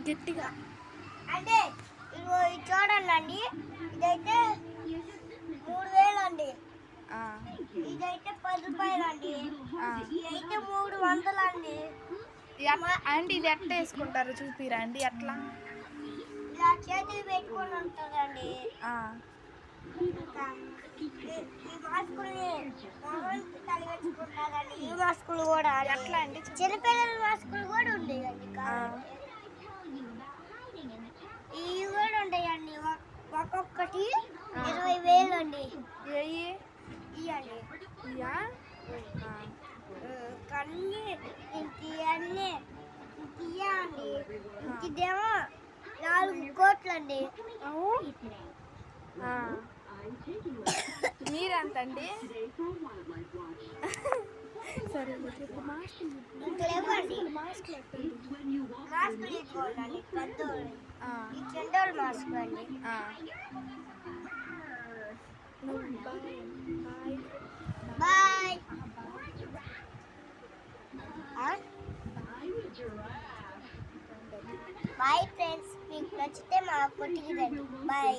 గట్టిగా అంటే ఇది చూడండి, ఇదైతే 3000 అండి, ఇదైతే 10 రూపాయలు అండి, ఇదైతే 300 అండి. అండి ఇది ఎట్లా వేసుకుంటారు చూపిరా అండి ఎట్లా? ఇలా చేతులు పెట్టుకొని ఉంటుందండి. ఈ మాస్కుల్ని తలిగించుకుంటారండి. ఈ మాస్కులు కూడా ఎట్లా అండి? చిన్నపిల్లల మాస్కులు కూడా ఉండేయండి, ఇవి కూడా ఉంటాయండి. ఒక్కొక్కటి 20,000 అండి. ఇవ్వండి కన్నీ ఇంకన్నీ ఇవ్వండి. ఇదేమో 4 కోట్లు అండి. మీరెంతండి? సరే ఇంకలేవండి మాస్కులు ఇచ్చుకోండి పెద్దోళ్ళు. ఈ చెండోళ్ళు మాస్క్ అండి. బాయ్ బాయ్ ఫ్రెండ్స్, మీకు నచ్చితే మా కొట్టికి రండి. బాయ్.